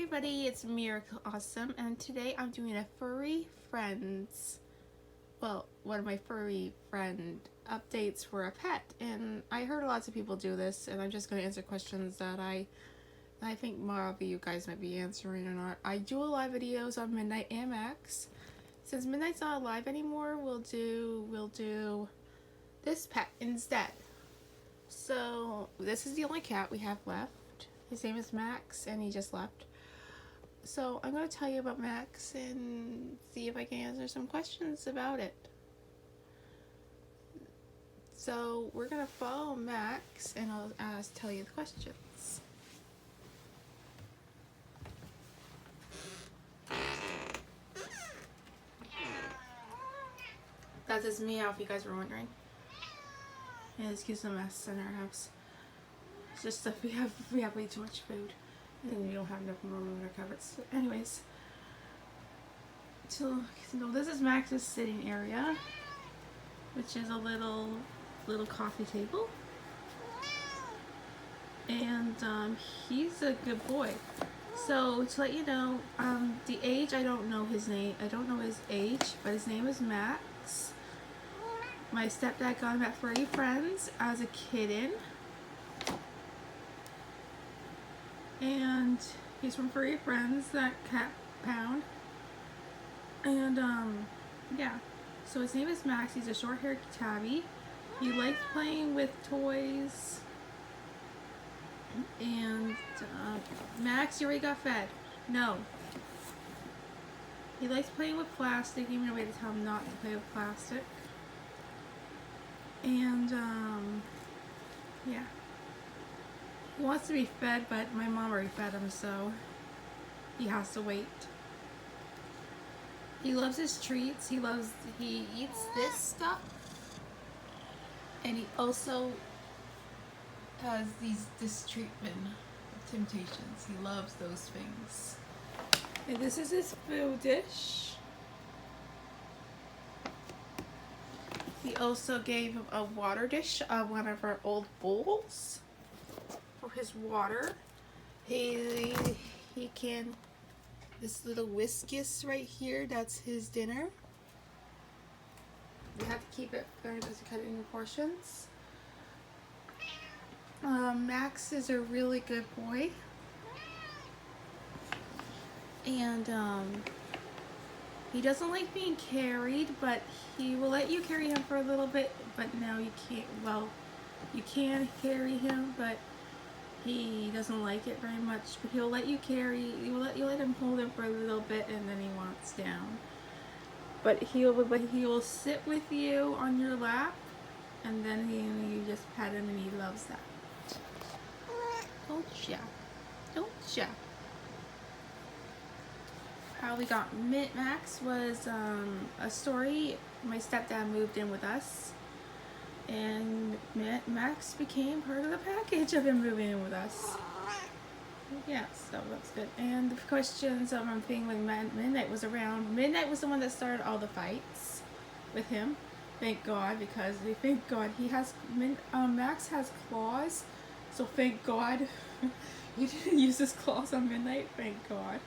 everybody, it's Miracle Awesome, and today I'm doing a Furry Friends, one of my furry friend updates for a pet, and I heard lots of people do this, and I'm just going to answer questions that I think more of you guys might be answering or not. I do a live videos on Midnight and Max. Since Midnight's not alive anymore, we'll do this pet instead. So this is the only cat we have left. His name is Max, and he just left. So I'm going to tell you about Max and see if I can answer some questions about it. So we're going to follow Max, and I'll tell you the questions. That's his meow, if you guys were wondering. Yeah, excuse the mess in our house. It's just that we have way too much food, and we don't have enough room in our cupboards. So anyways, so this is Max's sitting area, which is a little coffee table, and he's a good boy. So to let you know, the age, I don't know his name. I don't know his age, but his name is Max. My stepdad got him at Furry Friends as a kitten. And he's from Furry Friends, that cat pound. And yeah, so his name is Max. He's a short-haired tabby. He likes playing with toys. And Max, you already got fed. No. He likes playing with plastic, even though we had to tell him not to play with plastic. And yeah. He wants to be fed, but my mom already fed him, so he has to wait. He loves his treats. He eats this stuff. And he also has this treatment of temptations. He loves those things. And this is his food dish. He also gave him a water dish of one of our old bowls. His water. He can, this little whiskus right here, that's his dinner. We have to keep it very to cut it in portions. Max is a really good boy, and he doesn't like being carried, but he will let you carry him for a little bit. But now you can't. Well, you can carry him, but he doesn't like it very much, but he'll let you carry. You let him hold him for a little bit, and then he wants down. But he will sit with you on your lap, and then you just pet him, and he loves that. Don't ya? Don't ya? How we got Max was a story. My stepdad moved in with us. And Max became part of the package of him moving in with us. Yeah, so that's good. And the questions I'm thinking when Midnight was around. Midnight was the one that started all the fights with him. Thank God, because thank God he has Max has claws. So thank God he didn't use his claws on Midnight. Thank God,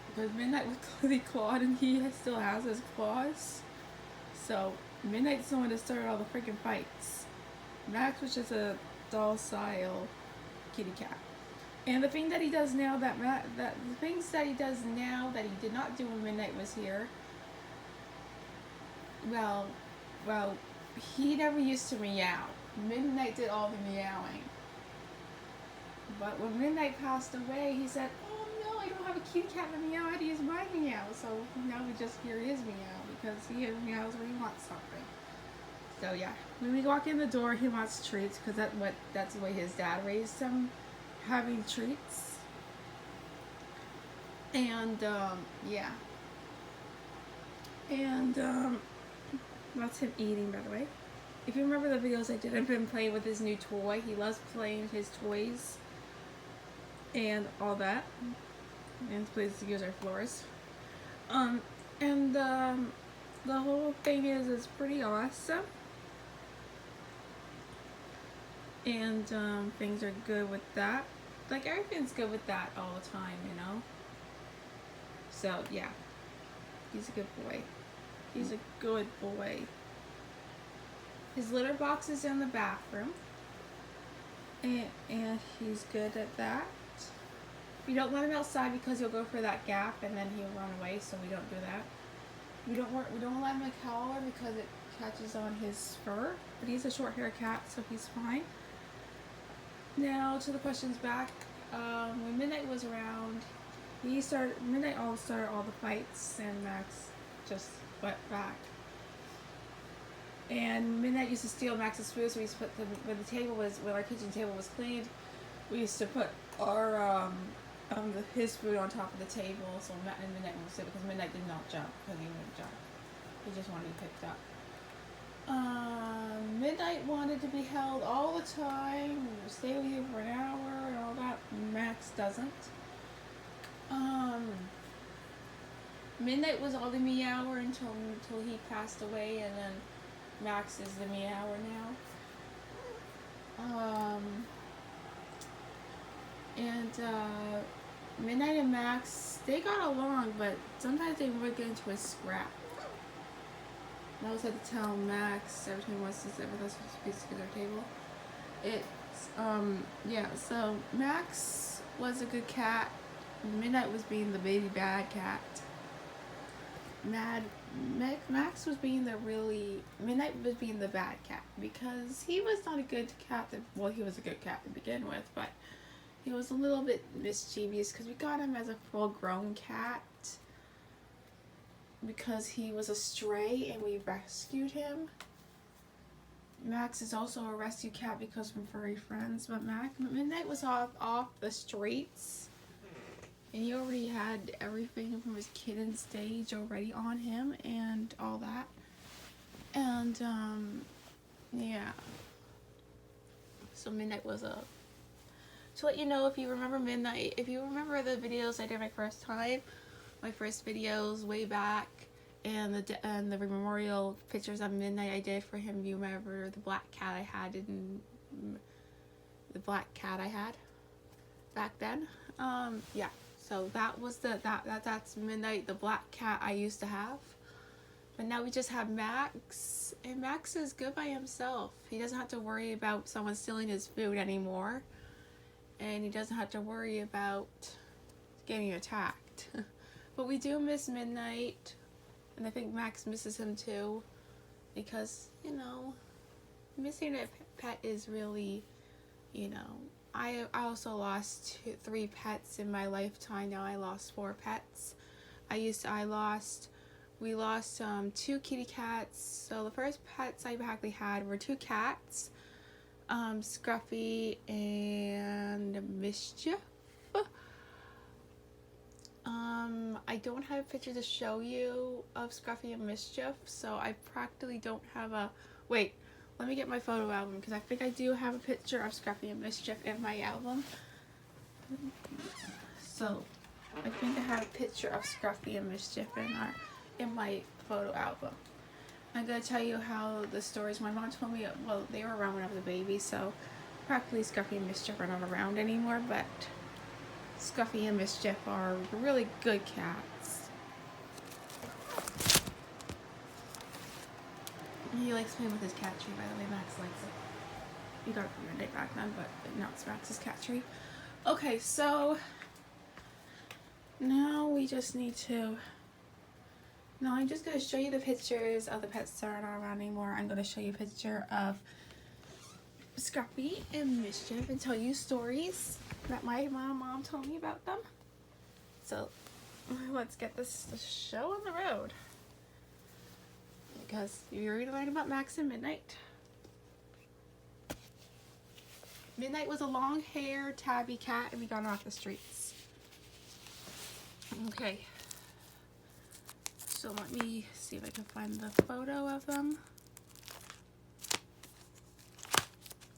because Midnight was clearly clawed, and he still has his claws. So Midnight's the one that started all the freaking fights. Max was just a docile kitty cat. And the thing that he does now the things that he does now that he did not do when Midnight was here. Well, he never used to meow. Midnight did all the meowing. But when Midnight passed away, he said, "Oh no, I don't have a kitty cat to meow. I had to use my meow." So now we just hear his meow, because he meows when he wants something. So yeah, when we walk in the door, he wants treats, because that's the way his dad raised him, having treats. And yeah, and that's him eating, by the way. If you remember the videos I did of him playing with his new toy, he loves playing his toys and all that, and plays to use our floors. And the whole thing is pretty awesome, and things are good with that. like everything's good with that all the time, you know. So yeah, he's a good boy. He's a good boy. His litter box is in the bathroom, and he's good at that. We don't let him outside because he'll go for that gap and then he'll run away. So we don't do that. We don't let him in a collar because it catches on his fur. But he's a short-haired cat, so he's fine. Now to the questions back. When Midnight was around, Midnight started all the fights, and Max just went back. And Midnight used to steal Max's food, so we used to put when our kitchen table was cleaned, we used to put our his food on top of the table, so Midnight would sit because Midnight did not jump because he wouldn't jump. He just wanted to be picked up. Midnight wanted to be held all the time, stay with you for an hour and all that. Max doesn't. Midnight was all the meower until he passed away, and then Max is the meower now. Midnight and Max, they got along, but sometimes they would get into a scrap. I always had to tell Max every time he wants to sit with us at our table. So Max was a good cat. Midnight was being the baby bad cat. Max was being Midnight was being the bad cat because he was not a good cat. He was a good cat to begin with, but he was a little bit mischievous because we got him as a full-grown cat because he was a stray and we rescued him. Max is also a rescue cat because from Furry Friends, but Midnight was off the streets. And he already had everything from his kitten stage already on him and all that. And, yeah. So Midnight was to let you know, if you remember Midnight, if you remember the videos I did my first videos way back, and the memorial pictures of Midnight I did for him, you remember the black cat I had back then? Yeah. So that was that's Midnight, the black cat I used to have. But now we just have Max, and Max is good by himself. He doesn't have to worry about someone stealing his food anymore. And he doesn't have to worry about getting attacked. But we do miss Midnight, and I think Max misses him too, because, you know, missing a pet is really, you know, I also lost 3 pets in my lifetime. Now I lost 4 pets. We lost 2 kitty cats. So the first pets I actually had were 2 cats, Scruffy and Mischief. I don't have a picture to show you of Scruffy and Mischief, so I practically don't have a... Wait, let me get my photo album, because I think I do have a picture of Scruffy and Mischief in my album. So, I think I have a picture of Scruffy and Mischief in my photo album. I'm going to tell you how the stories... My mom told me, well, they were around when I was a baby, so practically Scruffy and Mischief are not around anymore, but Scruffy and Mischief are really good cats. He likes playing with his cat tree, by the way. Max likes it. He got it from Midnight back then, but now it's Max's cat tree. Okay, so now we just need to... Now I'm just going to show you the pictures of the pets that are not around anymore. I'm going to show you a picture of Scruffy and Mischief and tell you stories that my mom told me about them. So let's get this show on the road, because you're going to learn about Max and Midnight. Midnight was a long-haired tabby cat, and we got her off the streets. Okay. So let me see if I can find the photo of them.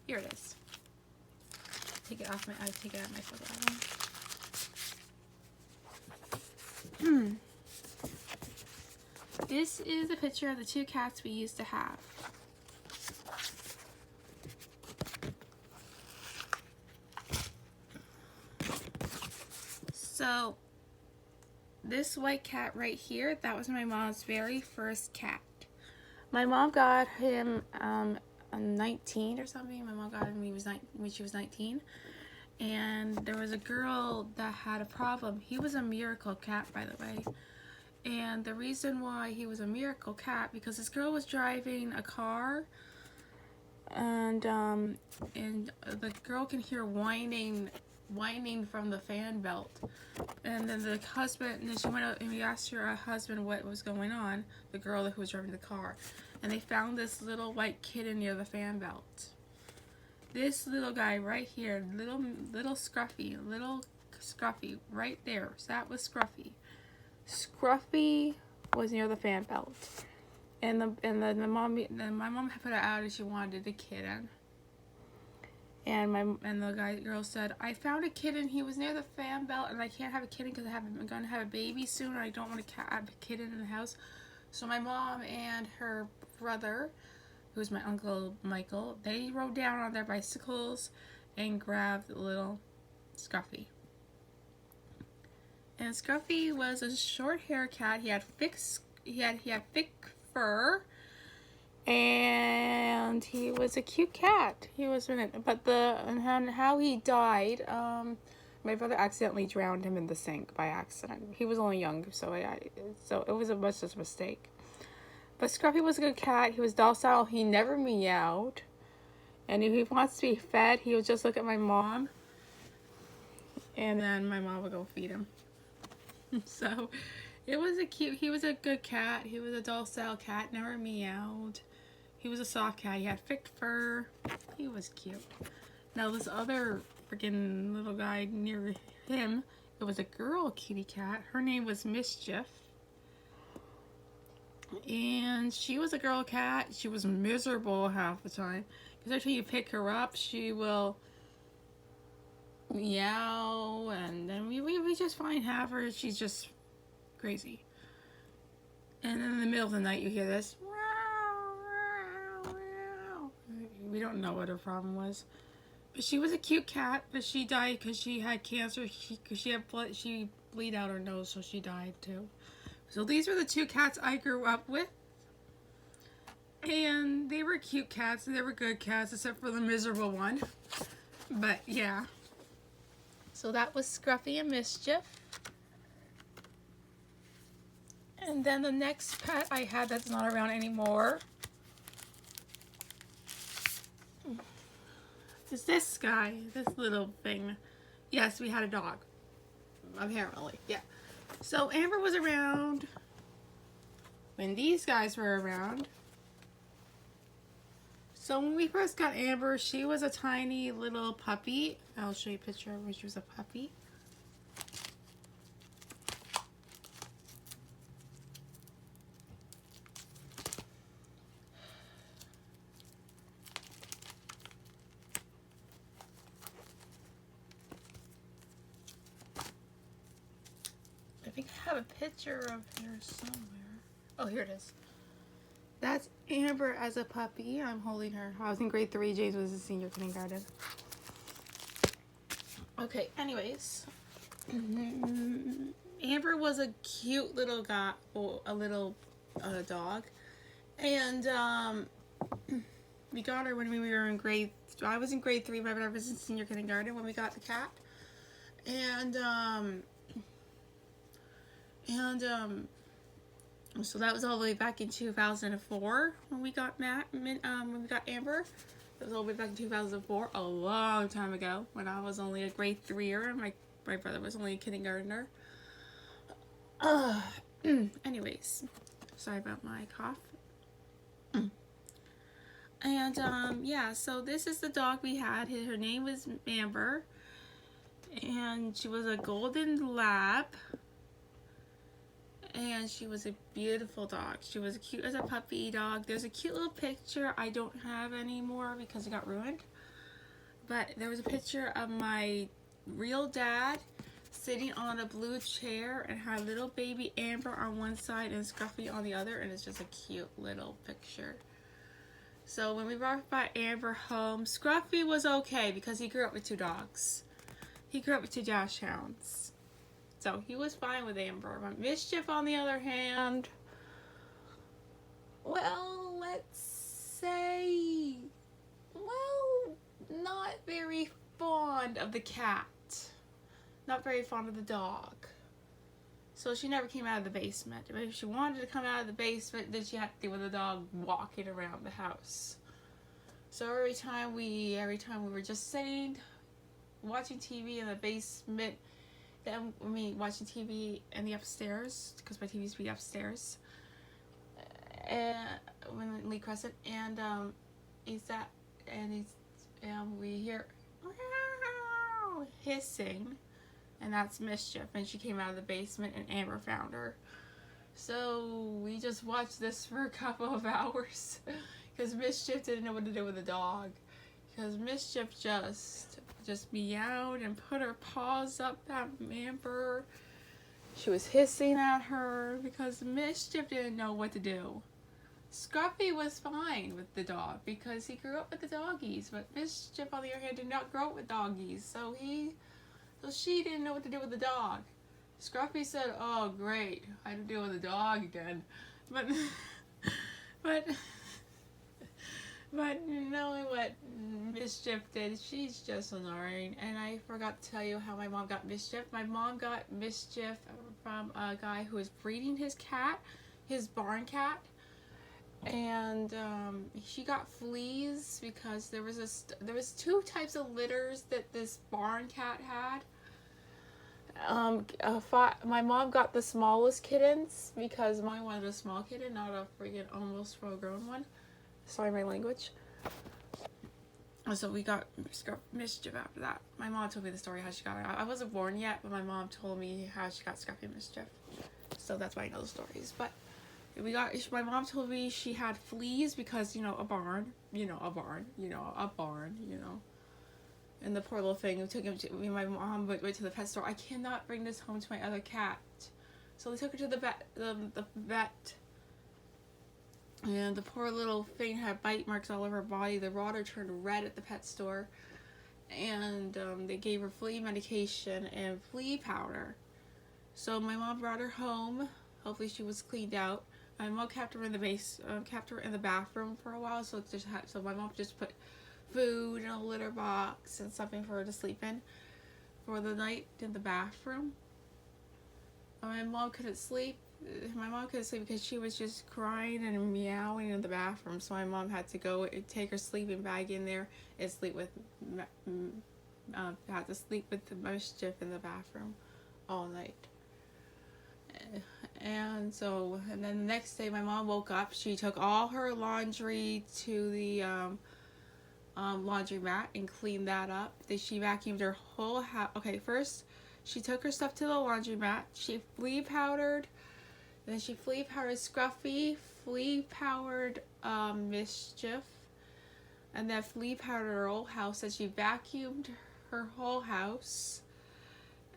Here it is. I take it out of my photo album. This is a picture of the 2 cats we used to have. So this white cat right here, that was my mom's very first cat. My mom got him 19 or something. My mom got him when she was 19. And there was a girl that had a problem. He was a miracle cat, by the way. And the reason why he was a miracle cat, because this girl was driving a car, and the girl can hear whining from the fan belt. And then the husband, and then she went out and we asked her husband what was going on, the girl who was driving the car. And they found this little white kitten near the fan belt. This little guy right here, little scruffy, right there. So that was Scruffy. Scruffy was near the fan belt. And my mom had put it out and she wanted a kitten. And the girl said, I found a kitten. He was near the fan belt, and I can't have a kitten because I'm going to have a baby soon, and I don't want to have a kitten in the house. So my mom and her brother, who's my uncle Michael, they rode down on their bicycles and grabbed little Scruffy. And Scruffy was a short hair cat. He had thick fur. And he was a cute cat. He was in it, but how he died. My brother accidentally drowned him in the sink by accident. He was only young, so it was just a mistake. But Scruffy was a good cat. He was docile. He never meowed, and if he wants to be fed, he would just look at my mom, and then my mom would go feed him. So he was a good cat. He was a docile cat. Never meowed. He was a soft cat. He had thick fur. He was cute. Now this other freaking little guy near him, it was a girl kitty cat. Her name was Mischief. And she was a girl cat. She was miserable half the time. Because every time you pick her up, she will meow. And then we just fine have her. She's just crazy. And then in the middle of the night, you hear this. We don't know what her problem was, but she was a cute cat. But she died because she had cancer. She bleed out her nose, so she died too. So these were the two cats I grew up with, and they were cute cats. They were good cats, except for the miserable one. But yeah. So that was Scruffy and Mischief. And then the next pet I had that's not around anymore is this guy, this little thing. Yes, we had a dog. Apparently, yeah. So Amber was around when these guys were around. So when we first got Amber, she was a tiny little puppy. I'll show you a picture of when she was a puppy. I think I have a picture of her somewhere. Oh, here it is. That's Amber as a puppy. I'm holding her. I was in grade 3. James was in senior kindergarten. Okay, anyways. Amber was a cute little dog. And we got her when we were in grade... I was in grade 3, but I was in senior kindergarten when we got the cat. So that was all the way back in 2004 when we got Amber. That was all the way back in 2004, a long time ago, when I was only a grade 3er and my brother was only a kindergartner. Anyways, sorry about my cough. And yeah, so this is the dog we had. Her name was Amber, and she was a golden lab. And she was a beautiful dog. She was cute as a puppy dog. There's a cute little picture I don't have anymore because it got ruined. But there was a picture of my real dad sitting on a blue chair and had little baby Amber on one side and Scruffy on the other. And it's just a cute little picture. So when we brought Amber home, Scruffy was okay because he grew up with 2 dogs. He grew up with 2 Dachshunds. So he was fine with Amber. But Mischief, on the other hand, well, let's say, well, not very fond of the cat. Not very fond of the dog. So she never came out of the basement. If she wanted to come out of the basement, then she had to deal with the dog walking around the house. So every time we were just sitting, watching TV in the basement, watching TV in the upstairs, because my TV used to be upstairs, and when Lee Crescent, and we hear hissing, and that's Mischief, and she came out of the basement, and Amber found her. So we just watched this for a couple of hours, because Mischief didn't know what to do with the dog, because Mischief just meowed and put her paws up at Amber. She was hissing at her because Mischief didn't know what to do. Scruffy was fine with the dog because he grew up with the doggies, but Mischief, on the other hand, did not grow up with doggies, so she didn't know what to do with the dog. Scruffy said, "Oh, great, I have to deal with the dog again," but knowing what Mischief did, she's just annoying. And I forgot to tell you how my mom got Mischief. My mom got Mischief from a guy who was breeding his cat, his barn cat. And she got fleas because there was two types of litters that this barn cat had. My mom got the smallest kittens because mine wanted a small kitten, not a freaking almost full-grown one. Sorry, my language. So we got Mischief after that. My mom told me the story how she got it. I wasn't born yet, but my mom told me how she got Scruffy and Mischief. So that's why I know the stories. But my mom told me she had fleas because, a barn. And the poor little thing, my mom went to the pet store. I cannot bring this home to my other cat. So they took her to the vet. And the poor little thing had bite marks all over her body. The water turned red at the pet store. And they gave her flea medication and flea powder. So my mom brought her home. Hopefully she was cleaned out. My mom kept her in the bathroom for a while. So my mom just put food in a litter box and something for her to sleep in for the night in the bathroom. My mom couldn't sleep. Because she was just crying and meowing in the bathroom. So my mom had to go and take her sleeping bag in there and sleep with the Mischief in the bathroom all night. And then the next day my mom woke up. She took all her laundry to the laundromat and cleaned that up. Then she vacuumed her whole house. Okay, first she took her stuff to the laundromat. She flea powdered. Then she flea powdered Scruffy, flea powdered Mischief, and then flea powdered her whole house. And she vacuumed her whole house.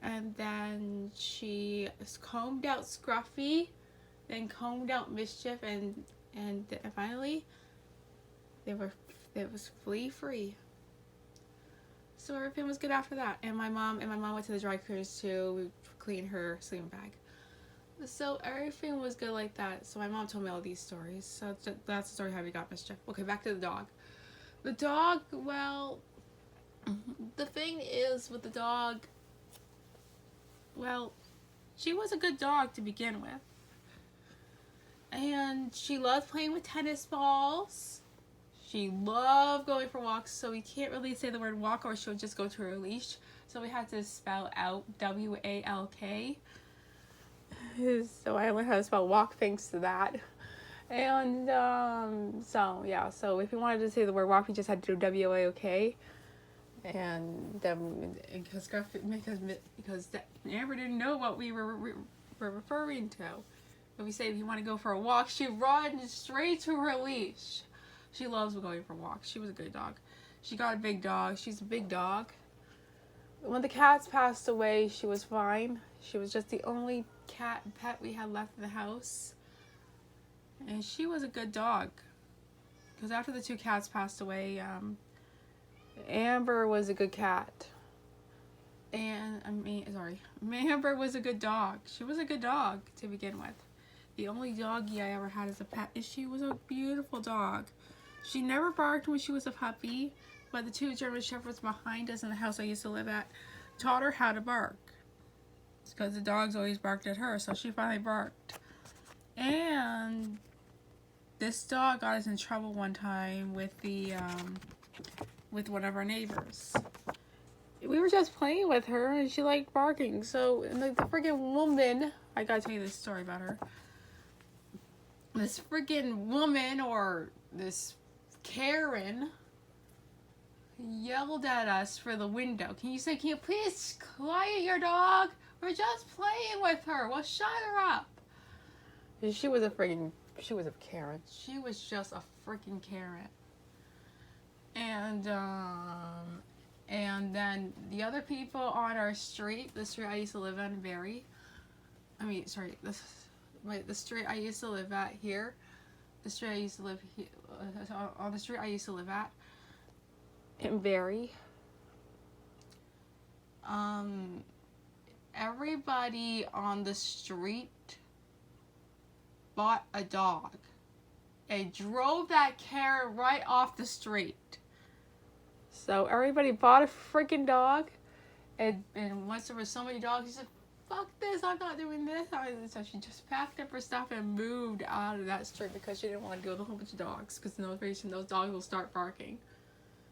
And then she combed out Scruffy, then combed out Mischief, and finally it was flea free. So everything was good after that. And my mom went to the dry cleaners to clean her sleeping bag. So everything was good like that. So my mom told me all these stories. So that's the story how we got Mischief. Okay, back to the dog. The dog, well, the thing is with the dog, well, she was a good dog to begin with. And she loved playing with tennis balls. She loved going for walks, so we can't really say the word walk or she'll just go to her leash. So we had to spell out W-A-L-K. So I learned how to spell walk thanks to that. And so if we wanted to say the word walk, we just had to do W-A-O-K. And then because Amber didn't know what we were referring to. But we say if you want to go for a walk, she runs straight to her leash. She loves going for walks. She was a good dog. She got a big dog. She's a big dog. When the cats passed away, she was fine. She was just the only pet we had left in the house. And she was a good dog. Because after the two cats passed away, Amber was a good cat. And Amber was a good dog. She was a good dog to begin with. The only doggy I ever had as a pet, and she was a beautiful dog. She never barked when she was a puppy, but the two German Shepherds behind us in the house I used to live at taught her how to bark. It's because the dogs always barked at her, so she finally barked. And this dog got us in trouble one time with with one of our neighbors. We were just playing with her, and she liked barking. So, and the freaking woman, I gotta tell you this story about her. This freaking woman, or this Karen, yelled at us for the window. Can you please quiet your dog? We're just playing with her. Well, shut her up. She was a Karen. She was just a freaking Karen. And then the other people on our street, the street I used to live on, the street I used to live at here, the street I used to live here, on the street I used to live at, in Barry. Everybody on the street bought a dog and drove that Karen right off the street. So everybody bought a freaking dog, and once there were so many dogs, she said, "Fuck this! I'm not doing this." So she just packed up her stuff and moved out of that street because she didn't want to deal with a whole bunch of dogs. Because no reason those dogs will start barking.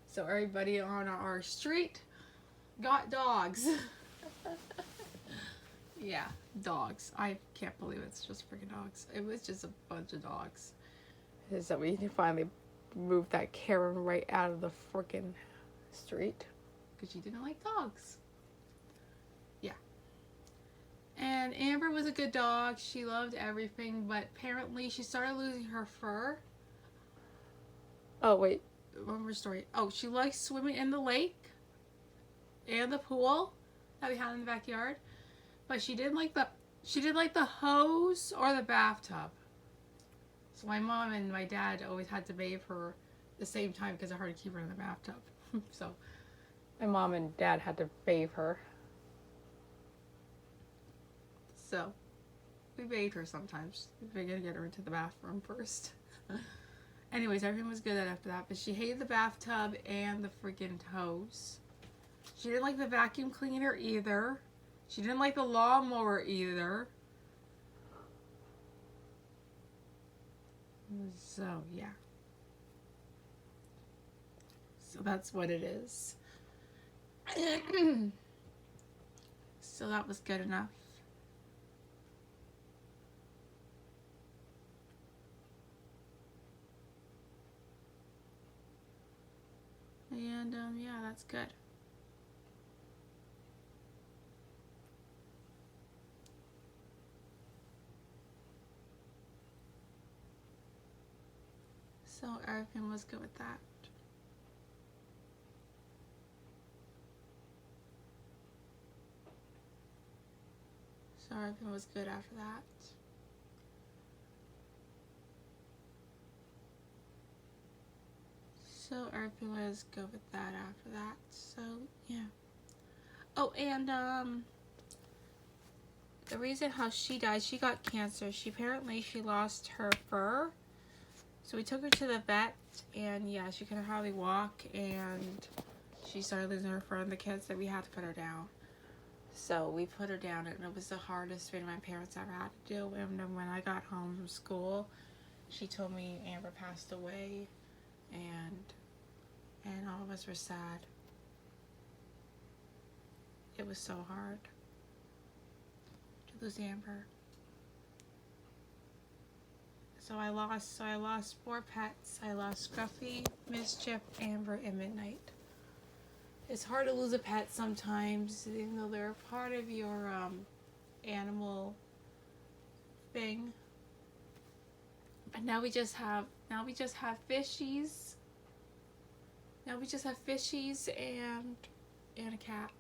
So everybody on our street got dogs. Yeah, dogs. I can't believe it's just freaking dogs. It was just a bunch of dogs. So we finally moved that Karen right out of the freaking street because she didn't like dogs. Yeah. And Amber was a good dog. She loved everything, but apparently she started losing her fur. Oh, wait. One more story. Oh, she liked swimming in the lake and the pool that we had in the backyard. But she didn't like the hose or the bathtub. So my mom and my dad always had to bathe her the same time because it's hard to keep her in the bathtub. So my mom and dad had to bathe her. So we bathed her sometimes. We gotta get her into the bathroom first. Anyways, everything was good after that, but she hated the bathtub and the freaking hose. She didn't like the vacuum cleaner either. She didn't like the lawnmower either. So, yeah. So that's what it is. So that was good enough. And, yeah, that's good. So everything was good with that. So everything was good after that. So everything was good with that after that. So yeah. Oh, and the reason how she died, she got cancer. She lost her fur. So we took her to the vet, and yeah, she couldn't hardly walk, and she started losing her fur, and the kids said we had to put her down. So we put her down, and it was the hardest thing my parents ever had to do. And then when I got home from school, she told me Amber passed away, and all of us were sad. It was so hard to lose Amber. So I lost 4 pets. I lost Scruffy, Mischief, Amber, and Midnight. It's hard to lose a pet sometimes, even though they're a part of your animal thing. But now we just have fishies. Now we just have fishies and a cat.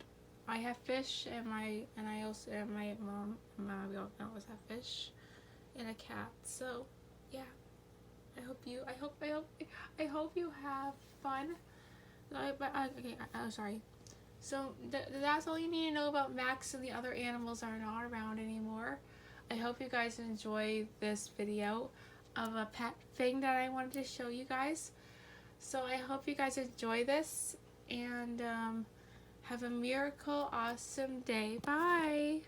I have fish, and my mom we also have fish and a cat. So yeah, I hope you have fun. Sorry. So that's all you need to know about Max, and the other animals are not around anymore. I hope you guys enjoy this video of a pet thing that I wanted to show you guys. So I hope you guys enjoy this, and have a miracle awesome day. Bye!